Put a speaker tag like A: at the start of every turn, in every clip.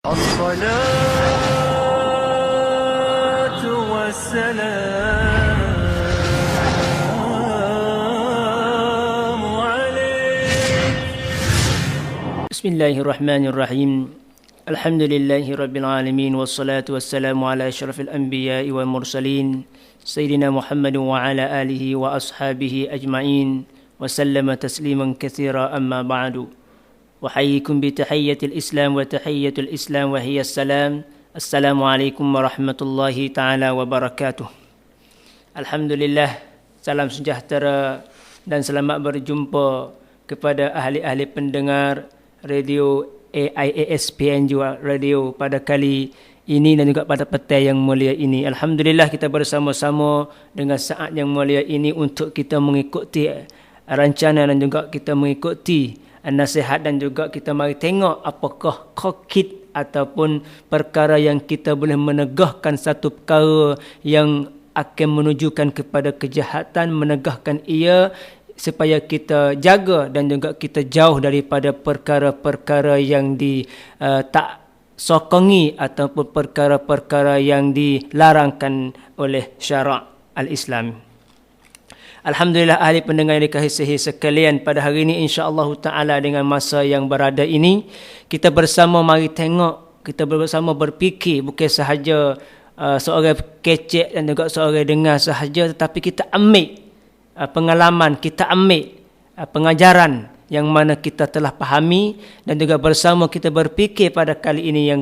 A: الصلاة والسلام عليك.
B: بسم الله الرحمن الرحيم. الحمد لله رب العالمين والصلاة والسلام على أشرف الأنبياء والمرسلين سيدنا محمد وعلى آله وأصحابه أجمعين وسلم تسليما كثيرا. أما بعد، وحييكم بتحية الإسلام وتحية الإسلام وهي السلام. السلام عليكم ورحمة الله تعالى وبركاته. Alhamdulillah, salam sejahtera dan selamat berjumpa kepada ahli-ahli pendengar radio AIASPN juga radio pada kali ini dan juga pada petang yang mulia ini. Alhamdulillah, kita bersama-sama dengan saat yang mulia ini untuk kita mengikuti rancangan dan juga kita mengikuti nasihat dan juga kita mari tengok apakah kokit ataupun perkara yang kita boleh menegahkan satu perkara yang akan menunjukkan kepada kejahatan, menegahkan ia supaya kita jaga dan juga kita jauh daripada perkara-perkara yang tak sokongi ataupun perkara-perkara yang dilarangkan oleh syarak al-Islam. Alhamdulillah, ahli pendengar yang dikasihi sekalian, pada hari ini insya-Allah taala dengan masa yang berada ini kita bersama mari tengok, kita bersama berfikir bukan sahaja seorang kecek dan juga seorang dengar sahaja, tetapi kita ambil pengalaman, kita ambil pengajaran yang mana kita telah fahami dan juga bersama kita berfikir pada kali ini yang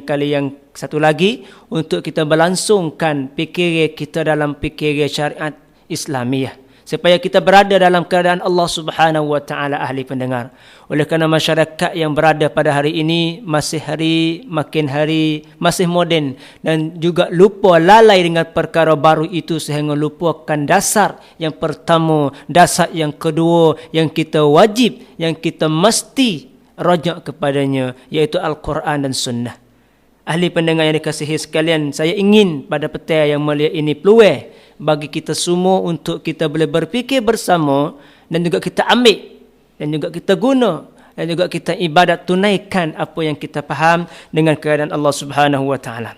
B: satu lagi untuk kita berlangsungkan fikiran kita dalam fikiran syariat Islamiah supaya kita berada dalam keadaan Allah Subhanahu wa taala. Ahli pendengar, oleh kerana masyarakat yang berada pada hari ini makin hari masih moden dan juga lupa lalai dengan perkara baru itu sehingga lupakan dasar yang pertama, dasar yang kedua yang kita wajib, yang kita mesti rajak kepadanya, iaitu Al-Quran dan Sunnah. Ahli pendengar yang dikasihi sekalian, saya ingin pada petang yang mulia ini peluang bagi kita semua untuk kita boleh berfikir bersama dan juga kita ambil dan juga kita guna dan juga kita ibadat tunaikan apa yang kita faham dengan keadaan Allah Subhanahu wa taala.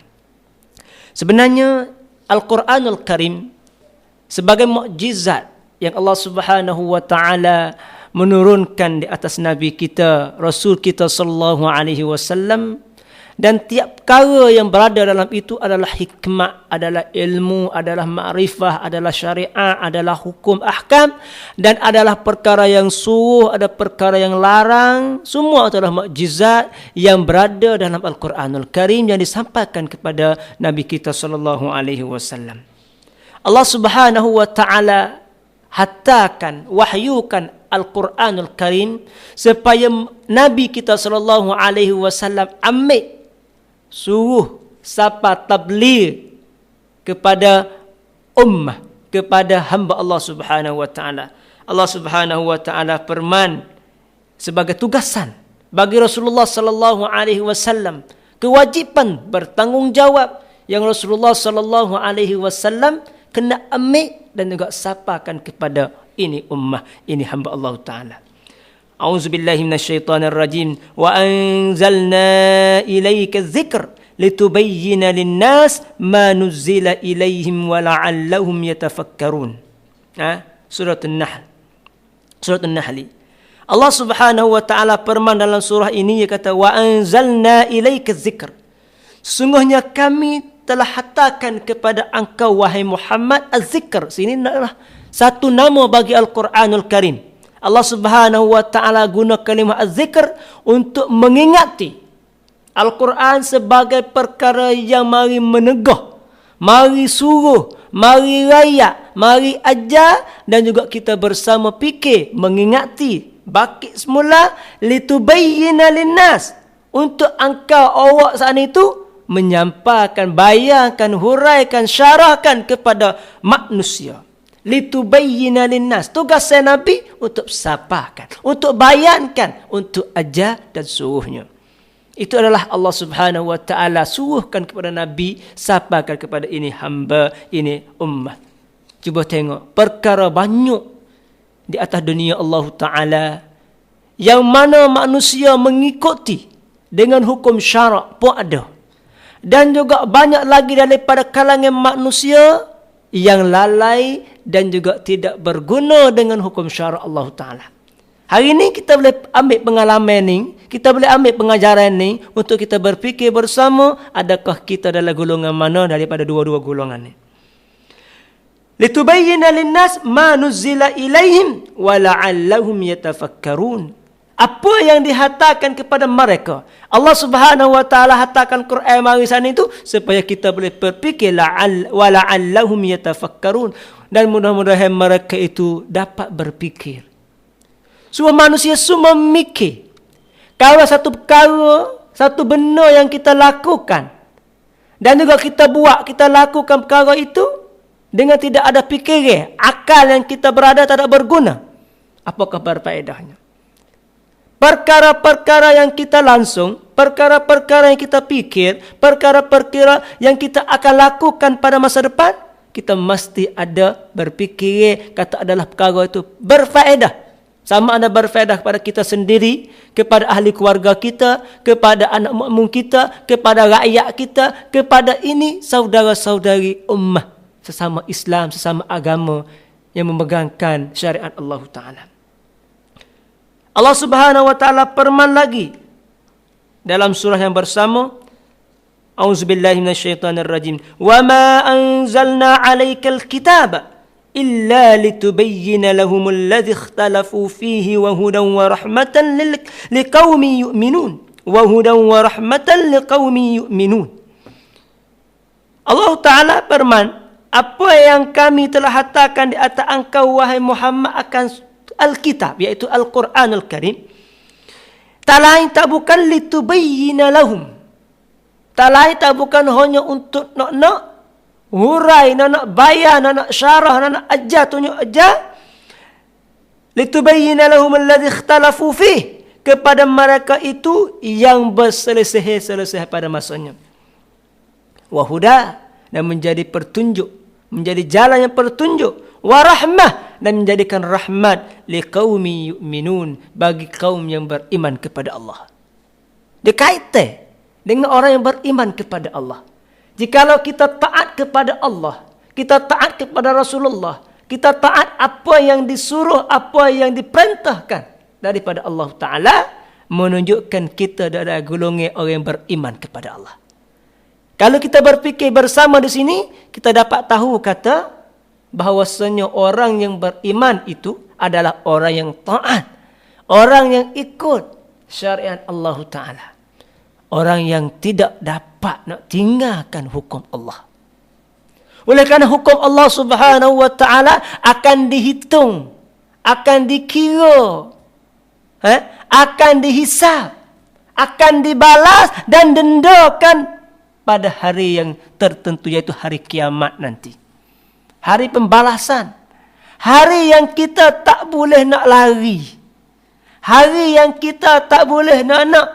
B: Sebenarnya Al-Quranul Karim sebagai mukjizat yang Allah Subhanahu wa taala menurunkan di atas nabi kita, Rasul kita sallallahu alaihi wasallam, dan tiap perkara yang berada dalam itu adalah hikmah, adalah ilmu, adalah ma'rifah, adalah syariat, adalah hukum ahkam, dan adalah perkara yang suruh, ada perkara yang larang. Semua adalah mukjizat yang berada dalam Al-Quranul Karim yang disampaikan kepada Nabi kita sallallahu alaihi wasallam. Allah Subhanahu wa taala hatakan, wahyukan Al-Quranul Karim supaya Nabi kita sallallahu alaihi wasallam ambil suruh sapa tabligh kepada ummah, kepada hamba Allah Subhanahu wa taala. Allah Subhanahu wa taala firman sebagai tugasan bagi Rasulullah sallallahu alaihi wasallam, kewajipan bertanggungjawab yang Rasulullah sallallahu alaihi wasallam kena ambil dan juga sapakan kepada ini ummah, ini hamba Allah taala. A'udzubillahi minasyaitonirrajim. Wa anzalna ilaika dzikr litubayyana lin-nas ma nuzzila ilaihim wa la'allahum yatafakkarun. Surah An-Nahl. Surah An-Nahl. Allah Subhanahu wa taala firman dalam surah ini, dia kata wa anzalna ilaika dzikr. Sungguhnya kami telah hatakan kepada engkau wahai Muhammad az-zikr. Sini adalah satu nama bagi Al-Quranul Karim. Allah Subhanahu wa taala guna kalimah az-zikr untuk mengingati Al-Quran sebagai perkara yang mari menegah, mari suruh, mari raya, mari ajar, dan juga kita bersama fikir, mengingati baki semula litubayyana linnas, untuk engkau awak saat itu menyampaikan, bayangkan, huraikan, syarahkan kepada manusia. Litubayyina linnas, tugas saya Nabi untuk sampaikan, untuk bayankan, untuk ajar dan suruhnya. Itu adalah Allah Subhanahu wa taala suruhkan kepada Nabi, sampaikan kepada ini hamba, ini ummah. Cuba tengok perkara banyak di atas dunia Allah taala yang mana manusia mengikuti dengan hukum syarak pun ada. Dan juga banyak lagi daripada kalangan manusia yang lalai dan juga tidak berguna dengan hukum syarak Allah Ta'ala. Hari ini kita boleh ambil pengalaman ni, kita boleh ambil pengajaran ni untuk kita berfikir bersama, adakah kita dalam golongan mana daripada dua-dua golongan ni. Litubayyana linnas ma nuzzila ilaihim wa la'allahum yatafakkarun. Apa yang dihantarkan kepada mereka, Allah Subhanahu wa taala hantarkan Quran marisan itu supaya kita boleh berfikir wa la'allahum yatafakkarun, dan mudah-mudahan mereka itu dapat berfikir. Semua manusia semua mikir. Kalau satu perkara, satu benda yang kita lakukan dan juga kita buat, kita lakukan perkara itu dengan tidak ada fikiran, akal yang kita berada tidak berguna, apakah berfaedahnya? Perkara-perkara yang kita langsung, perkara-perkara yang kita fikir, perkara-perkara yang kita akan lakukan pada masa depan, kita mesti ada berfikir kata adalah perkara itu berfaedah. Sama ada berfaedah kepada kita sendiri, kepada ahli keluarga kita, kepada anak makmum kita, kepada rakyat kita, kepada ini saudara-saudari ummah, sesama Islam, sesama agama yang memegangkan syariat Allah Ta'ala. Allah Subhanahu wa taala firman lagi dalam surah yang bersama, A'udzubillahi minasyaitonirrajim. Wa ma anzalna 'alaikal kitaba illa litubayyana lahumul ladzi ikhtalafu fihi wa hudan wa rahmatan liqaumin yu'minun. Wa hudan wa rahmatan liqaumin yu'minun. Allah Ta'ala firman, apa yang kami telah hantarkan di atas engkau wahai Muhammad akan Alkitab, iaitu Al-Quranul Karim, tak lain tak bukan litubayyina lahum, tak lain tak bukan hanya untuk nak hurai, nak bayar, nak syarah, nak ajar, tunjuk ajar. Litubayyina lahum alladhi ikhtalafu fih, kepada mereka itu yang berselisih-selisih pada masanya. Wahuda, dan menjadi pertunjuk, menjadi jalan yang pertunjuk. Warahmah, dan menjadikan rahmat liqaumi yu'minun, bagi kaum yang beriman kepada Allah. Dikaitkan dengan orang yang beriman kepada Allah. Jikalau kita taat kepada Allah, kita taat kepada Rasulullah, kita taat apa yang disuruh, apa yang diperintahkan daripada Allah Ta'ala, menunjukkan kita dari golongan orang yang beriman kepada Allah. Kalau kita berfikir bersama di sini, kita dapat tahu kata bahawasanya orang yang beriman itu adalah orang yang taat, orang yang ikut syariat Allah Ta'ala, orang yang tidak dapat nak tinggalkan hukum Allah. Oleh kerana hukum Allah Subhanahu wa Ta'ala akan dihitung, akan dikira, akan dihisab, akan dibalas dan dendakan pada hari yang tertentu, iaitu hari kiamat nanti. Hari pembalasan. Hari yang kita tak boleh nak lari. Hari yang kita tak boleh nak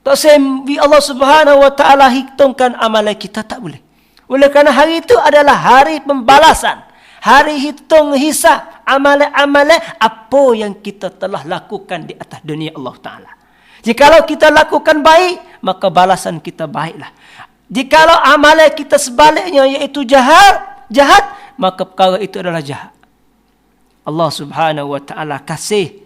B: tak sembi Allah Subhanahu wa Ta'ala hitungkan amalan kita, tak boleh. Oleh kerana hari itu adalah hari pembalasan, hari hitung hisab amalan-amalan apa yang kita telah lakukan di atas dunia Allah Ta'ala. Jikalau kita lakukan baik, maka balasan kita baiklah. Jikalau amalan kita sebaliknya, iaitu jahat, maka perkara itu adalah jahat. Allah Subhanahu wa Ta'ala kasih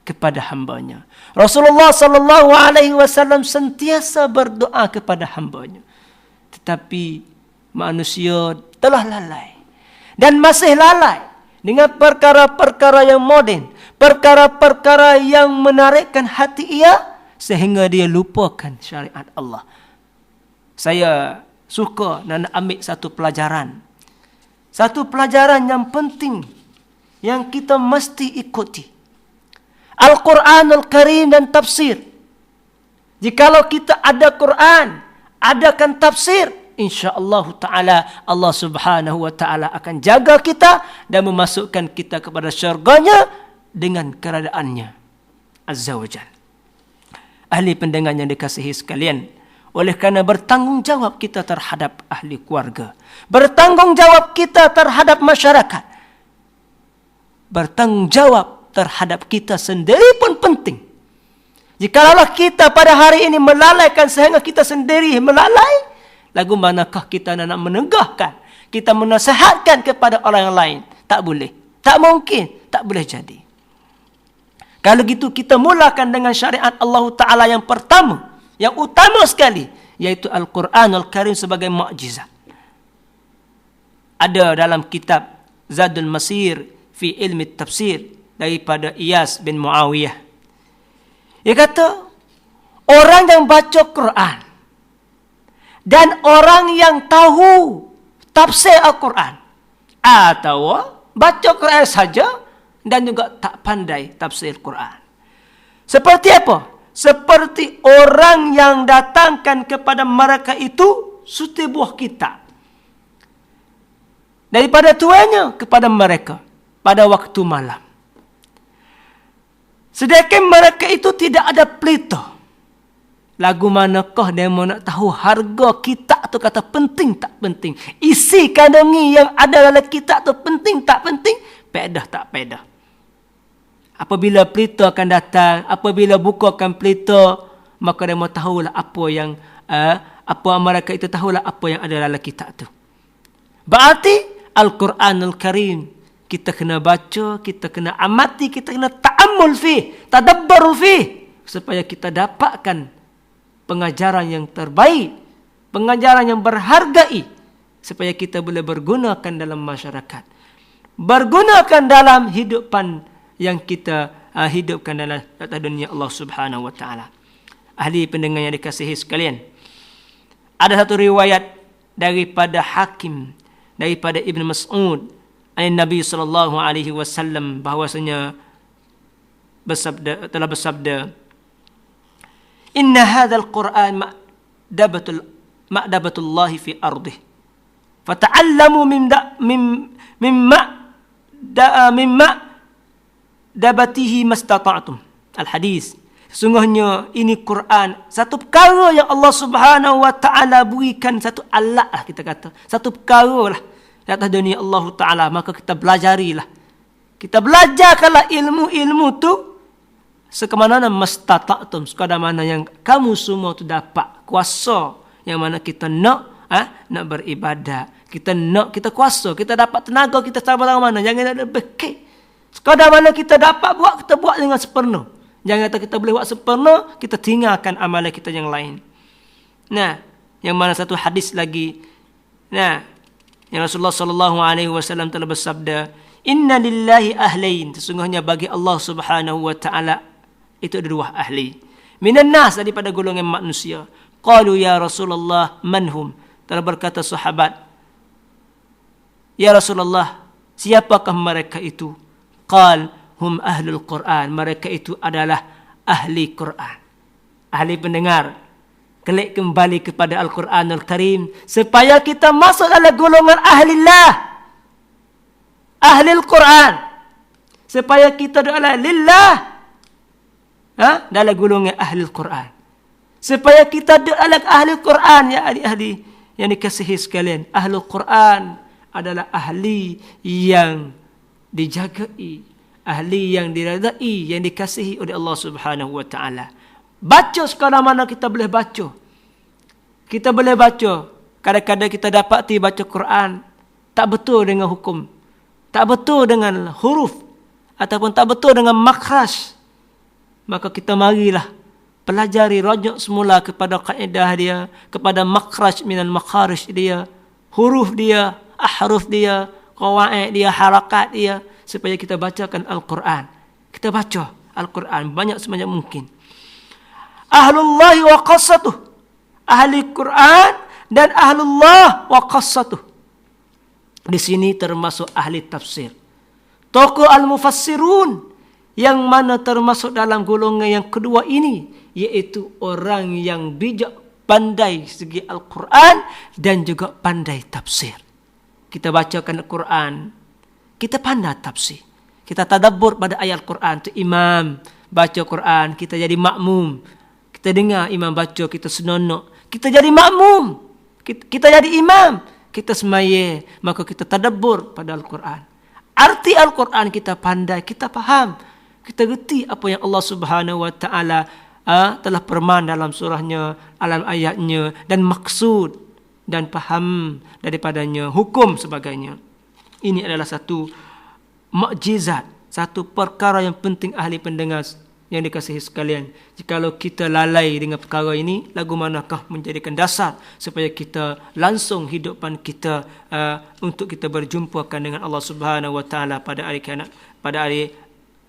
B: kepada hambanya. Rasulullah sallallahu alaihi wasallam sentiasa berdoa kepada hambanya. Tetapi manusia telah lalai dan masih lalai dengan perkara-perkara yang moden, perkara-perkara yang menarikkan hati ia sehingga dia lupakan syariat Allah. Saya suka nak ambil satu pelajaran yang penting yang kita mesti ikuti. Al-Quranul Karim dan tafsir. Jikalau kita ada Quran, adakan tafsir, insya-Allah Ta'ala Allah Subhanahu wa Ta'ala akan jaga kita dan memasukkan kita kepada syurganya dengan keradaannya Azza wa Jalla. Ahli pendengar yang dikasihi sekalian, oleh kerana bertanggungjawab kita terhadap ahli keluarga, bertanggungjawab kita terhadap masyarakat, bertanggungjawab terhadap kita sendiri pun penting. Jikalau kita pada hari ini melalaikan sehingga kita sendiri melalai, lagu manakah kita nak menegahkan, kita menasihatkan kepada orang yang lain? Tak boleh. Tak mungkin. Tak boleh jadi. Kalau gitu kita mulakan dengan syariat Allah Ta'ala yang pertama, yang utama sekali, yaitu Al-Quranul Karim sebagai mukjizat. Ada dalam kitab Zadul Masir fi ilmi tafsir daripada Iyas bin Muawiyah. Dia kata, orang yang baca Quran dan orang yang tahu tafsir Al-Quran atau baca Quran saja dan juga tak pandai tafsir Quran. Seperti apa? Seperti orang yang datangkan kepada mereka itu sebuah kitab daripada tuannya kepada mereka pada waktu malam. Sedangkan mereka itu tidak ada pelita. Lagu manakah dia mau nak tahu harga kitab tu kata penting tak penting? Isi kandungi yang ada dalam kitab tu penting tak penting? Pedah tak pedah. Apabila pelita akan datang, apabila bukakan pelita, maka dia mau tahulah apa yang apa mereka itu tahulah apa yang ada dalam kitab tu. Berarti Al-Quranul Karim kita kena baca, kita kena amati, kita kena ta'ammul fi, tadabbaru fi, supaya kita dapatkan pengajaran yang terbaik, pengajaran yang berhargai, supaya kita boleh bergunakan dalam masyarakat, bergunakan dalam hidupan yang kita hidupkan dalam dunia Allah Subhanahu wa taala. Ahli pendengar yang dikasihi sekalian, ada satu riwayat daripada Hakim, daripada Ibn Mas'ud, Nabi sallallahu alaihi wasallam, bahwasanya telah bersabda, inna hadzal Qur'an ma'dabatullahi fi ardih, fata'allamu mimma dabatihi mastata'tum. Al-hadis. Sesungguhnya ini Quran, satu perkara yang Allah Subhanahu wa taala berikan, satu alat lah kita kata, satu perkara lah di atas dunia Allah Ta'ala, maka kita belajarilah. Kita belajarkanlah ilmu-ilmu tu sekemana-mana mastata'tum, sekadar mana yang kamu semua tu dapat kuasa, yang mana kita nak beribadat, kita kuasa, kita dapat tenaga, kita sabar mana, jangan ada bekik. Sekadar mana kita dapat buat, kita buat dengan sempurna. Jangan kata kita boleh buat sempurna, kita tinggalkan amalan kita yang lain. Nah, yang mana satu hadis lagi, nah, yang Rasulullah sallallahu alaihi wasallam telah bersabda, inna lillahi ahlain, sesungguhnya bagi Allah Subhanahu wa taala itu ada dua ahli. Minan nas, daripada golongan manusia. Qalu ya Rasulullah manhum, telah berkata sahabat, ya Rasulullah, siapakah mereka itu? Qal hum ahlul Quran, mereka itu adalah ahli Quran. Ahli pendengar, klik kembali kepada Al-Quranul Karim supaya kita masuk dalam golongan ahlillah, ahlil Quran, supaya kita adalah lillah, dalam golongan ahlil Quran, supaya kita adalah ahli Quran. Ya ahli-ahli yang dikasihi sekalian, ahlul Quran adalah ahli yang dijagai, ahli yang diredai, yang dikasihi oleh Allah Subhanahu wa taala. Baca sekadar mana kita boleh baca. Kita boleh baca. Kadang-kadang kita dapati baca Quran tak betul dengan hukum, tak betul dengan huruf, ataupun tak betul dengan makhraj. Maka kita marilah pelajari, rujuk semula kepada kaedah dia, kepada makhraj minal makharij dia, huruf dia, ahruf dia, qawaid dia, harakat dia, supaya kita bacakan Al-Quran. Kita baca Al-Quran banyak sebanyak mungkin. Ahlullahi wa qassatuh, ahli Quran dan ahlullah wa qassatuh. Di sini termasuk ahli tafsir, tokoh al-mufassirun, yang mana termasuk dalam golongan yang kedua ini, yaitu orang yang bijak, pandai segi Al-Quran dan juga pandai tafsir. Kita bacakan Al-Quran, kita pandai tafsir, kita tadabbur pada ayat Al-Quran. Tu imam baca Quran, kita jadi makmum. Kita dengar imam baca, kita senonok, kita jadi makmum, kita jadi imam, kita semaya, maka kita tadabbur pada Al-Quran. Arti Al-Quran kita pandai, kita faham, kita reti apa yang Allah Subhanahu wa taala telah firman dalam surahnya, dalam ayatnya, dan maksud dan faham daripadanya, hukum sebagainya. Ini adalah satu mukjizat, satu perkara yang penting ahli pendengar yang dikasihi sekalian. Jikalau kita lalai dengan perkara ini, lagu manakah menjadikan dasar supaya kita langsung hidupkan kita untuk kita berjumpakan dengan Allah Subhanahu wa taala pada hari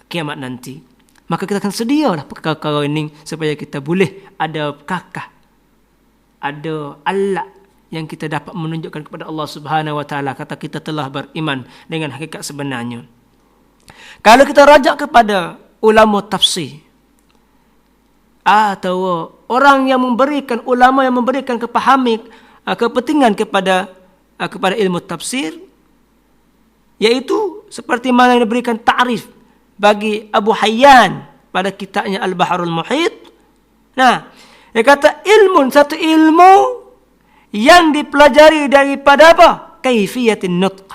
B: kiamat nanti. Maka kita akan sedialah perkara-perkara ini supaya kita boleh ada kakah, ada alat yang kita dapat menunjukkan kepada Allah Subhanahu wa taala kata kita telah beriman dengan hakikat sebenarnya. Kalau kita rajak kepada ulama tafsir atau orang yang memberikan, ulama yang memberikan kepentingan kepada ilmu tafsir, yaitu seperti mana yang diberikan ta'rif bagi Abu Hayyan pada kitabnya Al-Baharul Muhit. Nah, dia kata satu ilmu yang dipelajari daripada apa? Kaifiyatin nutq,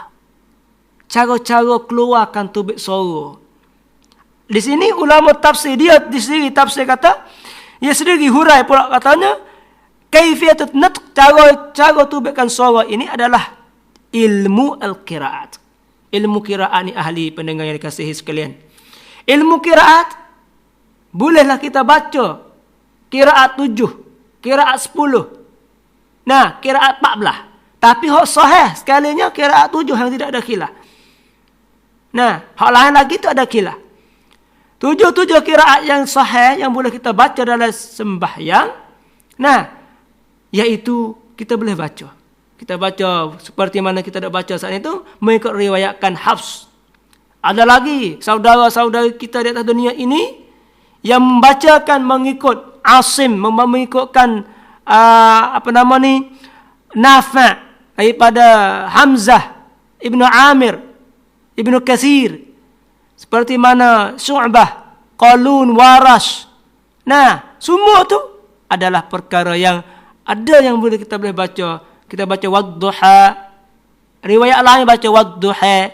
B: cara-cara keluarkan tubik suara. Di sini ulama tafsir dia di sini tafsir kata, dia sendiri hurai pula katanya, kaifiyatut nutq, cara tubikkan suara ini adalah ilmu al-qiraat. Ilmu qiraat ni ahli pendengar yang dikasihi sekalian. Ilmu qiraat bolehlah kita baca qiraat 7, qiraat 10. Nah, qiraat 14. Tapi hak sahih sekalinya qiraat 7 yang tidak ada khilaf. Nah, hak lain lagi tu ada khilaf. 7 qiraat yang sahih yang boleh kita baca dalam sembahyang. Nah, yaitu kita boleh baca. Kita baca seperti mana kita dah baca saat itu mengikut riwayatkan Hafs. Ada lagi saudara-saudara kita di atas dunia ini yang membacakan mengikut Asim, mengikutkan Nafi' daripada Hamzah Ibnu Amir Ibnu Katsir, seperti mana Syu'bah, Qalun, Warash. Nah, semua tu adalah perkara yang ada yang kita boleh baca. Kita baca wadduha, riwayat lain baca wadduha.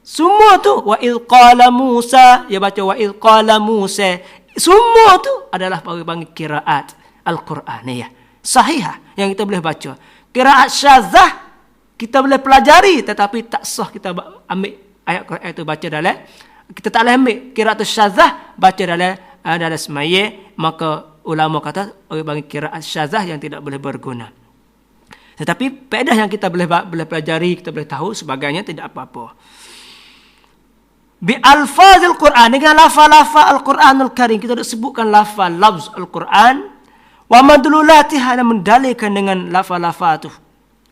B: Semua tu wa idh qala Musa, dia baca wa idh qala Musa. Semua tu adalah panggil qiraat al-Quraniyah sahihah yang kita boleh baca. Qiraat syadzah kita boleh pelajari tetapi tak sah kita ambil ayat Quran itu baca dalam, kita tak boleh ambil qiraat syadzah baca dalam semaya, maka ulama kata bagi qiraat syadzah yang tidak boleh berguna. Tetapi faedah yang kita boleh pelajari, kita boleh tahu sebagainya tidak apa-apa. Bi alfazil Quran, dengan lafaz-lafaz Al-Quranul Karim, kita sebutkan lafaz Al-Quran, wa madlulatiha, dan mendalilkan dengan lafaz-lafaz tu,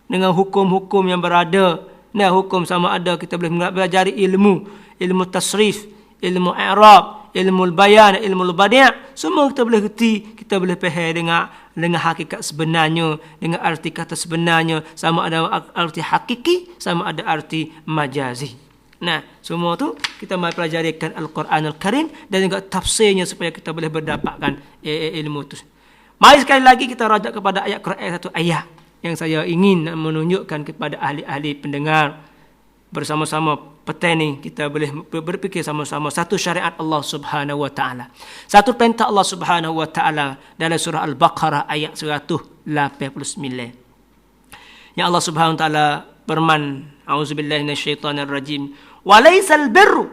B: dengan hukum-hukum yang berada. Nah, hukum sama ada kita boleh belajar ilmu tasrif, ilmu i'rab, ilmu bayan, ilmu badi', semua kita boleh reti, kita boleh faham dengan hakikat sebenarnya, dengan arti kata sebenarnya, sama ada arti hakiki, sama ada arti majazi. Nah, semua tu kita mari pelajarikan Al-Quranul Karim dan juga tafsirnya supaya kita boleh mendapatkan ilmu tu. Mari sekali lagi kita rajak kepada ayat Quran, satu ayat yang saya ingin menunjukkan kepada ahli-ahli pendengar. Bersama-sama petang ni kita boleh berfikir sama-sama satu syariat Allah Subhanahu wa taala. Satu perintah Allah Subhanahu wa taala dalam surah Al-Baqarah ayat 189. Ya Allah Subhanahu wa taala firman, a'udzubillahi minasyaitonir rajim. Wa laysal birru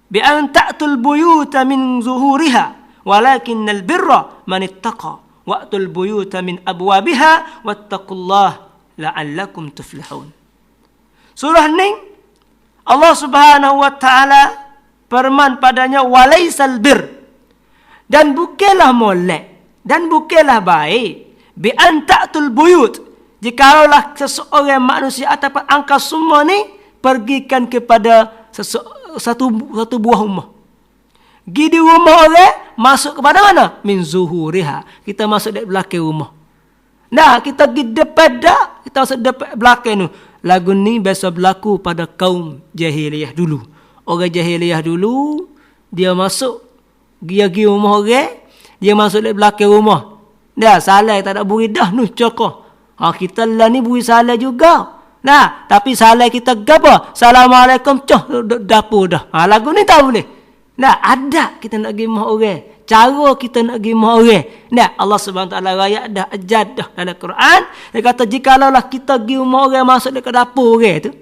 B: bi an ta'tul buyuta min zuhuriha walakinnal birra man ittaqa wa'tul buyuta min abwabiha wattaqullaha la'allakum tuflihun. Surah ni Allah Subhanahu wa taala firman padanya walaysal bir, dan bukanlah molek dan bukanlah baik bi an ta'tul buyut, jikalau seseorang manusia ataupun angka semua ni pergikan kepada satu buah rumah. Pergi di rumah orang, masuk kepada mana? Min zuhuriha. Kita masuk dari belakang rumah. Nah, kita pergi depan dah, kita masuk depan belakang tu. Lagu ni biasa berlaku pada kaum jahiliyah dulu. Orang jahiliyah dulu, dia masuk, dia pergi rumah orang, dia masuk dari belakang rumah. Dah, salah tak ada buri dah, nu cokok. Kita lah ni buri salah juga. Nah, tapi salah kita apa? Assalamualaikum, dapur dah. Lagu ni tak boleh. Nah, ada kita nak pergi rumah orang,
C: cara kita nak pergi rumah orang. Nah, Allah Subhanahu taala raya dah ajar dah dalam Quran. Dia kata jikalau kita pergi rumah orang masuk dekat dapur orang tu,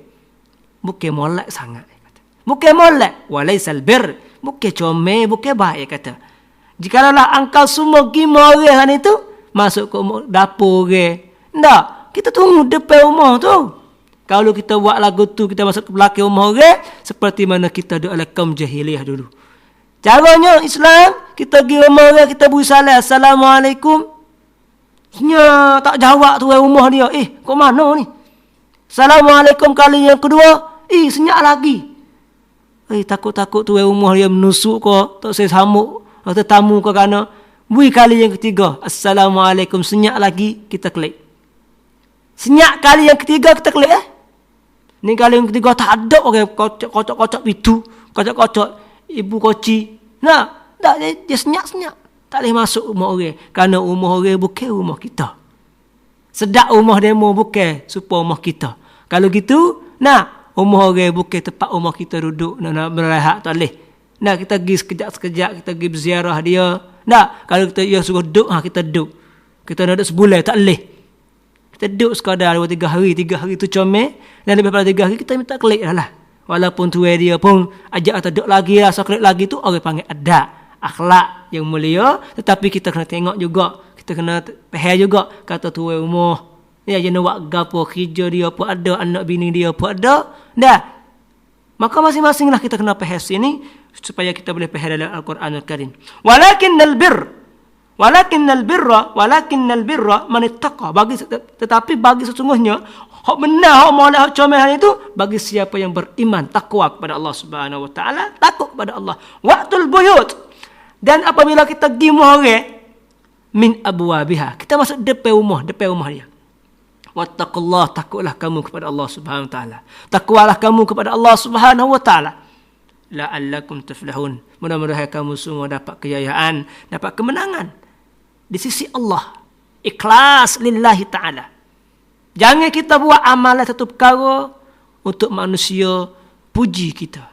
C: bukan molek sangat. Bukan molek, walaisal bir, bukan comel, bukan baik kata. Jikalau engkau semua pergi rumah orang itu masuk ke dapur orang. Tak, kita tunggu depan rumah tu. Kalau kita buat lagu tu, kita masuk ke belakang rumah orang, seperti mana kita ada oleh kaum jahiliyah dulu. Caranya Islam, kita pergi rumah orang, kita beri salam, Assalamualaikum. Senyap, tak jawab tu rumah dia. Kau mana ni? Assalamualaikum kali yang kedua. Senyap lagi. Takut-takut tu rumah dia menusuk kau, tak saya sambut tetamu kau kerana. Beri kali yang ketiga, Assalamualaikum, senyap lagi, kita klik. Senyap kali yang ketiga, kita klik. Ni kali yang ketiga, tak ada orang kocok-kocok pintu, kocok-kocok ibu koci. Nah, tak, dia senyap-senyap. Tak boleh masuk rumah orang. Kerana rumah orang bukan rumah kita. Sedap rumah demo bukan supaya rumah kita. Kalau gitu, rumah orang bukan tempat rumah kita duduk, nak berehat, tak boleh. Kita pergi sekejap-sekejap, kita pergi berziarah dia. Kalau dia suruh duduk, kita duduk. Kita nak duduk sebulan, tak boleh. Kita duduk sekadar 2-3 hari. 3 hari tu comel. Dan lebih pada 3 hari, kita minta klik lah. Walaupun tuai dia pun ajak kita duduk lagi lah, klik lagi tu, orang panggil adab. Akhlak yang mulia. Tetapi kita kena tengok juga. Kita kena faham juga. Kata tuai rumah. Ya, dia nak buat gapo, kerja dia pun ada, anak bini dia pun ada. Maka masing-masing lah kita kena faham sini supaya kita boleh faham dalam Al-Quranul Karim. Walakinnal birra man ittaqa. Tetapi bagi sesungguhnya hak benar, hak molek, hak comel itu bagi siapa yang beriman, takwa kepada Allah Subhanahu wa taala, takut kepada Allah. Waqtul buyut. Dan apabila kita pergi rumah orang min abwabiha, kita masuk depan rumah dia. Wattaqullah, takutlah kamu kepada Allah Subhanahu wa taala. Takwalah kamu kepada Allah Subhanahu wa taala. La'allakum tuflihun. Mudah-mudahan kamu semua dapat kejayaan, dapat kemenangan di sisi Allah. Ikhlas lillahi taala. Jangan kita buat amalan satu perkara untuk manusia puji kita.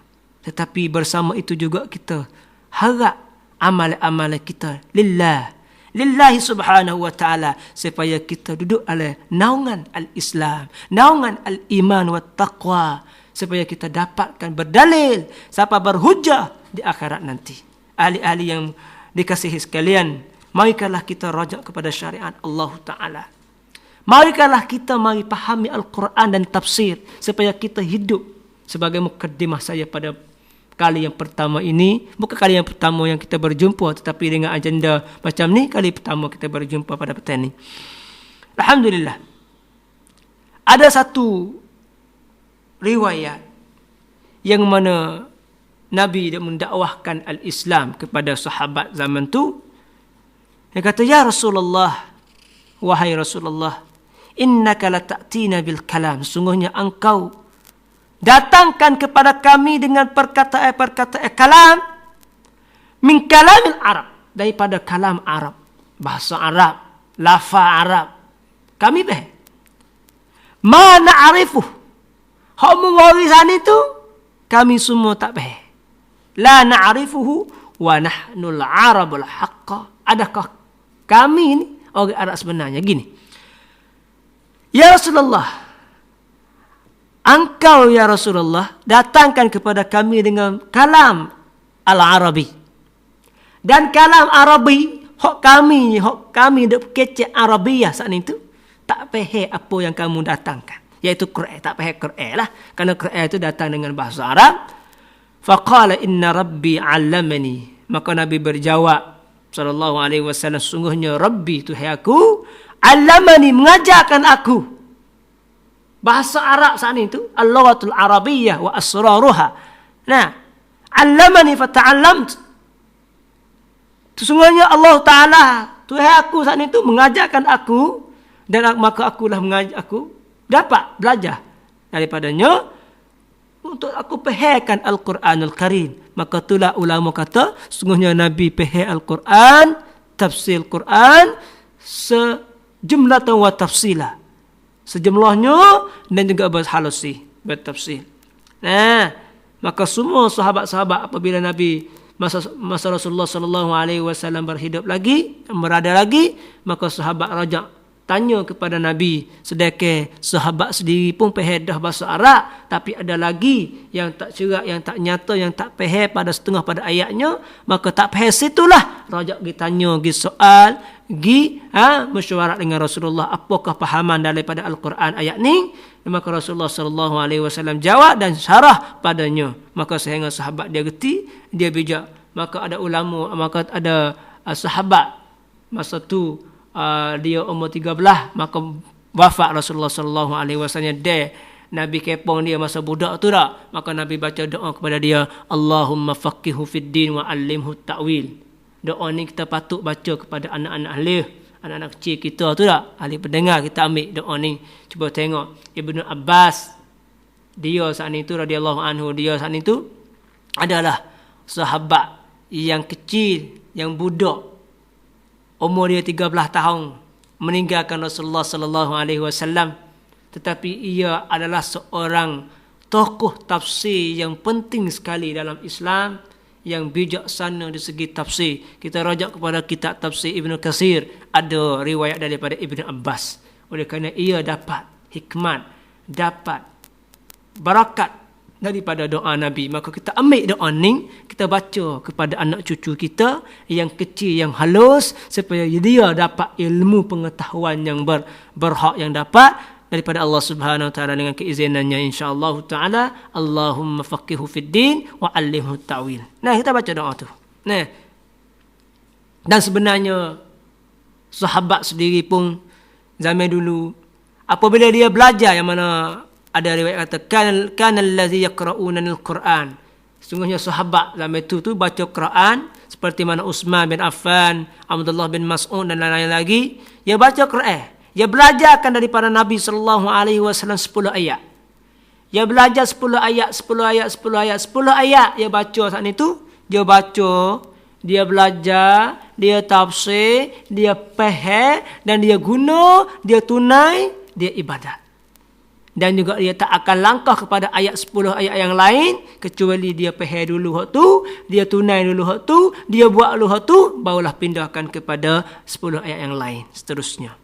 C: Tetapi bersama itu juga kita harap amalan-amalan kita lillahi subhanahu wa ta'ala, supaya kita duduk ala naungan al-Islam, naungan al-iman wa taqwa, supaya kita dapatkan berdalil sampai berhujah di akhirat nanti. Ahli-ahli yang dikasihi sekalian, marilah kita rajak kepada syariat Allah Ta'ala. Marilah kita pahami Al-Quran dan tafsir supaya kita hidup. Sebagai mukaddimah saya pada kali yang pertama ini, bukan kali yang pertama yang kita berjumpa, tetapi dengan agenda macam ni, kali pertama kita berjumpa pada petang ni. Alhamdulillah. Ada satu riwayat yang mana Nabi dia mendakwahkan al-Islam kepada sahabat zaman tu. Dia kata, ya Rasulullah, wahai Rasulullah, innaka la ta'tina bil kalam, sungguhnya engkau datangkan kepada kami dengan perkataan kalam min kalamil Arab, daripada kalam Arab, bahasa Arab, lafaz Arab. Kami ma na'rifu, hak mewarisan itu kami semua tak faham. La na'rifuhu wa nahnul Arabul haqqa. Adakah kami ini orang Arab sebenarnya? Gini, ya Rasulullah, engkau ya Rasulullah datangkan kepada kami dengan kalam al-Arabi. Dan kalam Arabi, hak kami duk kecek Arabiyah saat itu tak faham apa yang kamu datangkan, iaitu Quran. Tak faham Quran lah, kerana Quran itu datang dengan bahasa Arab. Faqala inna rabbi 'allamani, maka Nabi berjawab sallallahu alaihi wasallam, sungguhnya Rabbi, Tuhan aku, 'allamani, mengajarkan aku bahasa Arab saat itu, al-lughatul arabiyyah wa asraruha. Nah, 'allamani fata'allamtu, sesungguhnya Allah Ta'ala, Tuhan aku saat itu mengajarkan aku, dan maka akulah mengajar, aku dapat belajar daripadanya untuk aku fahamkan Al-Quranul Karim. Maka itulah ulama kata, sungguhnya Nabi faham Al-Quran, tafsir Quran sejumlah wa tafsilah, sejumlahnya dan juga berhalusi bertafsir. Nah, maka semua sahabat-sahabat apabila Nabi masa Rasulullah sallallahu alaihi wasallam berhidup lagi, berada lagi, maka sahabat rajak tanya kepada Nabi, sedekah sahabat sendiri pun faham dah bahasa Arab, tapi ada lagi yang tak cerak, yang tak nyata, yang tak faham pada setengah pada ayatnya, maka tak faham situlah rajak pergi tanya, pergi soal, pergi mesyuarat dengan Rasulullah, apakah pahaman daripada Al-Quran ayat ni. Maka Rasulullah sallallahu alaihi wasallam jawab dan syarah padanya, maka sehingga sahabat dia reti, dia bijak. Maka ada ulama, maka ada sahabat masa tu dia umur 13, maka wafat Rasulullah sallallahu alaihi wasallam. Dia Nabi kepong dia masa budak tu tak, maka Nabi baca doa kepada dia, Allahumma faqihu fid din wa 'allimhu ta'wil. Doa ni kita patut baca kepada anak-anak ahli, anak-anak kecil kita tu tak, ahli pendengar, kita ambil doa ni. Cuba tengok Ibnu Abbas, dia saat itu radhiyallahu anhu, dia saat itu adalah sahabat yang kecil, yang budak, umur dia 13 tahun, meninggalkan Rasulullah sallallahu alaihi wasallam, tetapi ia adalah seorang tokoh tafsir yang penting sekali dalam Islam, yang bijaksana di segi tafsir. Kita rajak kepada kitab tafsir Ibnu Katsir, ada riwayat daripada Ibnu Abbas. Oleh kerana ia dapat hikmat, dapat barakat daripada doa Nabi, maka kita ambil doa ni, kita baca kepada anak cucu kita yang kecil, yang halus, supaya dia dapat ilmu pengetahuan yang berhak, yang dapat daripada Allah Subhanahu wa taala dengan keizinannya, insyaallah taala. Allahumma faqihu fid din wa 'allimhu ta'wil. Nah, kita baca doa tu. Nah. Dan sebenarnya sahabat sendiri pun zaman dulu apabila dia belajar, yang mana ada riwayat kata kana allazi yaqra'una al-Quran, sungguhnya sahabat zaman itu tu baca Quran, seperti mana Utsman bin Affan, Abdullah bin Mas'ud dan lain-lain lagi. Dia baca Quran, dia belajarkan daripada Nabi sallallahu alaihi wasallam 10 ayat. Dia belajar 10 ayat, 10 ayat, 10 ayat, 10 ayat dia baca saat itu. Dia baca, dia belajar, dia tafsir, dia faham, dan dia guna, dia tunai, dia ibadat. Dan juga dia tak akan langkah kepada ayat 10 ayat yang lain, kecuali dia faham dulu hak tu, dia tunai dulu hak tu, dia buat dulu hak tu, barulah pindahkan kepada 10 ayat yang lain seterusnya.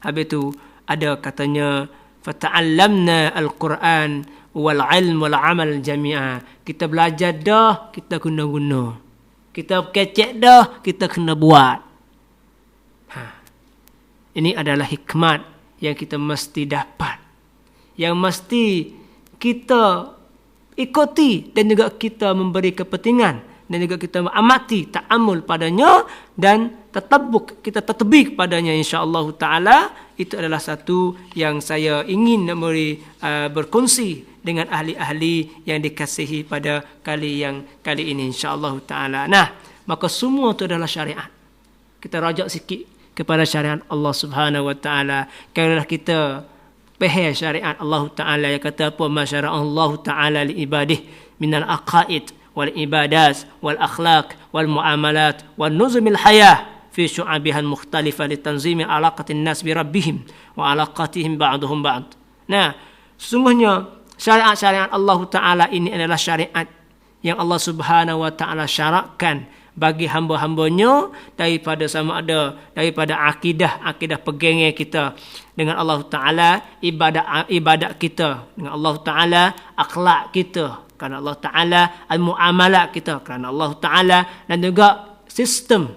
C: Habis tu ada katanya, fata'allamna al-Quran wal 'ilm wal 'amal jami'a. Kita belajar dah, kita guna-guna. Kita kecek dah, kita kena buat. Ini adalah hikmat yang kita mesti dapat, yang mesti kita ikuti, dan juga kita memberi kepentingan, dan juga kita amati, ta'amul padanya, dan tatabuk, kita tatbik padanya, insya-Allah taala. Itu adalah satu yang saya ingin berkongsi dengan ahli-ahli yang dikasihi pada kali ini, insya-Allah taala. Nah, maka semua itu adalah syariat. Kita rajak sikit kepada syariat Allah Subhanahu wa taala. Kalau kita faham syariat Allah Ta'ala, yang kata apa, masyara'a Allah Ta'ala li ibadih minal aqaid wal ibadat wal akhlaq wal muamalat wal nuzumil hayah fi syu'abihan mukhtalifah li tanzimi alaqatin nas bi rabbihim wa alaqatihim ba'duhum ba'd. Nah, sesungguhnya syariat-syariat Allah Ta'ala ini adalah syariat yang Allah Subhanahu wa Ta'ala syaratkan bagi hamba-hambanya, daripada sama ada daripada akidah pegangan kita dengan Allah Ta'ala, ibadat kita dengan Allah Ta'ala, akhlak kita kerana Allah Ta'ala, al-muamalat kita kerana Allah Ta'ala, dan juga sistem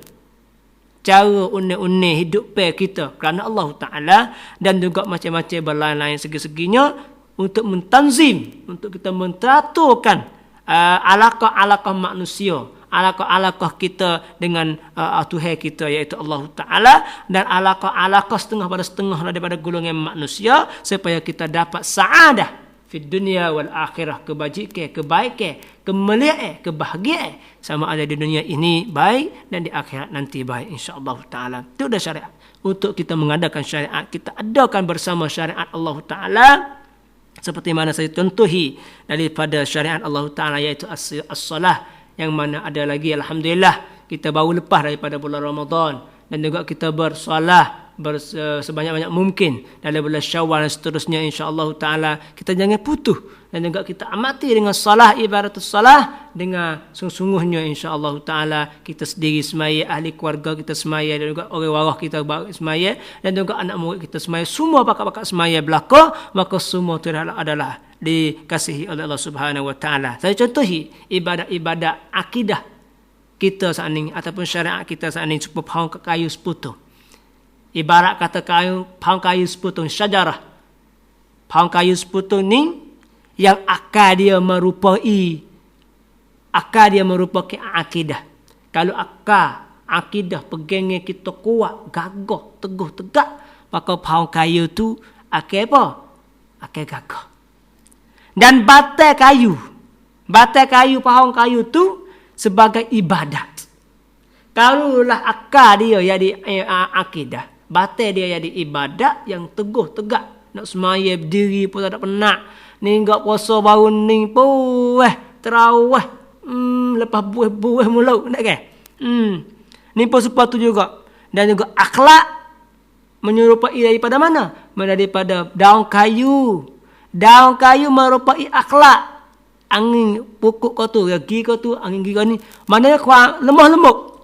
C: cara unik-unik hidup kita kerana Allah Ta'ala, dan juga macam-macam berlain-lain segi-seginya untuk mentanzim, untuk kita menteraturkan alaqah-alaqah manusia, alaqah-alaqah kita dengan Tuhan kita, iaitu Allah Ta'ala, dan alaqah-alaqah setengah pada setengah daripada golongan manusia, supaya kita dapat sa'adah fi dunia wal akhirah, kebaikan, kemuliaan, kebahagiaan, sama ada di dunia ini baik dan di akhirat nanti baik, insya-Allah taala. Itu dah syariat. Untuk kita mengadakan syariat, kita adakan bersama syariat Allah Taala, seperti mana saya contohi daripada syariat Allah Taala, iaitu as-salah, yang mana ada lagi alhamdulillah kita baru lepas daripada bulan Ramadan, dan juga kita bersolah sebanyak-banyak mungkin dalam bulan Syawal dan seterusnya, insya-Allah taala kita jangan putus, dan juga kita amati dengan salah, ibaratus salah dengan sungguh-sungguhnya, insya-Allah taala kita sendiri semaya, ahli keluarga kita semaya, dan juga orang waras kita semaya, dan juga anak murid kita semaya, semua bakat-bakat semaya belaka, maka semua itu adalah dikasihi oleh Allah Subhanahu wa taala. Saya contohi ibadat-ibadat akidah kita saat ini ataupun syariat kita saat ini supaya faham kayu seputu. Ibarat kata pohon kayu seputu syajarah. Pohon kayu seputu ni yang akar dia merupai akidah. Kalau akar akidah pegangnya kita kuat, gagah, teguh, tegak, maka pohon kayu tu akar apa? Akar gagah. Dan batang kayu pohon kayu tu sebagai ibadat. Kalaulah akar dia jadi akidah, batang dia jadi ibadat yang teguh, tegak. Nak semaya berdiri pun tak penat. Ni enggak puasa bangun ni pun terawih. Lepas buih mulut nak ke? Ni pun sepatu juga. Dan juga akhlak menyerupai daripada mana? Daripada daun kayu. Daun kayu merupai akhlak. Angin pokok kau tu, gigi kau tu, angin gigi kau ni, maknanya kuat lemah lembut.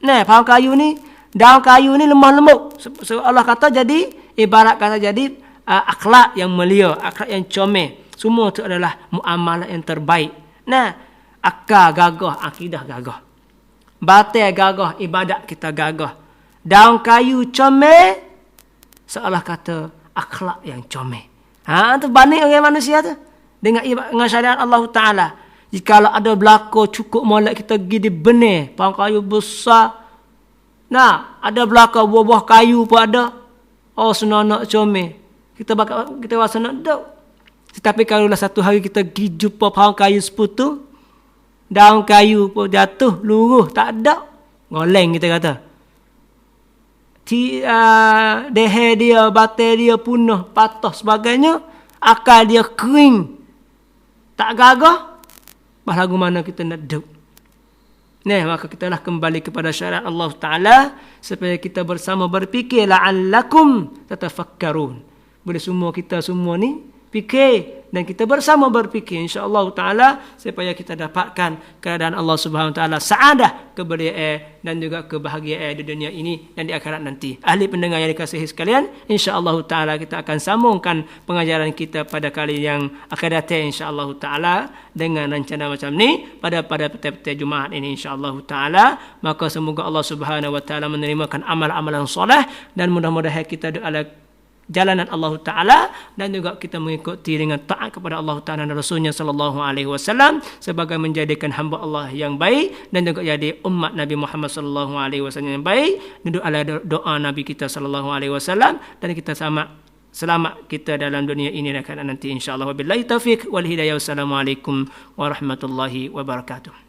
C: Nah, pohon kayu ni, daun kayu ni lemah lembut. So Allah kata jadi, ibarat kata jadi akhlak yang mulia, akhlak yang comel. Semua itu adalah muamalah yang terbaik. Nah, akar gagah, akidah gagah. Batang gagah, ibadat kita gagah. Daun kayu comel, seolah kata akhlak yang comel. Tu banding orang manusia tu dengan syariat Allah Ta'ala. Jikalau ada belaka cukup molek kita pergi di benih pohon kayu besar. Nah, ada belaka buah-buah kayu pun ada. Oh, senanak comel. Kita rasa nak duduk. Tetapi kalau satu hari kita pergi jumpa pohon kayu seputu, daun kayu pun jatuh, luruh, tak ada. Ngoleng kita kata. Dehe dia, batang dia punah, patah sebagainya. Akal dia kering. Tak gagah. Lagu mana kita nak duduk. Nah, maka kita lah kembali kepada syariat Allah Ta'ala supaya kita bersama berfikir la'allakum tatafakkarun. Boleh semua kita semua ni fikir dan kita bersama berfikir, insya-Allah Ta'ala, supaya kita dapatkan keadaan Allah Subhanahu Wa Ta'ala, saadah, kebahagiaan dan juga kebahagiaan di dunia ini dan di akhirat nanti. Ahli pendengar yang dikasihi sekalian, insya-Allah Ta'ala kita akan sambungkan pengajaran kita pada kali yang akan datang, insya-Allah Ta'ala, dengan rencana macam ni pada petang-petang Jumaat ini, insya-Allah Ta'ala. Maka semoga Allah Subhanahu Wa Ta'ala menerimakan amal-amalan soleh dan mudah-mudahan kita ada jalanan Allah Ta'ala dan juga kita mengikuti dengan taat kepada Allah Ta'ala dan Rasulnya Sallallahu Alaihi Wasallam sebagai menjadikan hamba Allah yang baik dan juga jadi umat Nabi Muhammad Sallallahu Alaihi Wasallam yang baik. Duduk ala doa Nabi kita Sallallahu Alaihi Wasallam dan kita selamat kita dalam dunia ini dan akhirat nanti, insya-Allah. Wabillahi taufiq wal hidayah. Wassalamualaikum warahmatullahi wabarakatuh.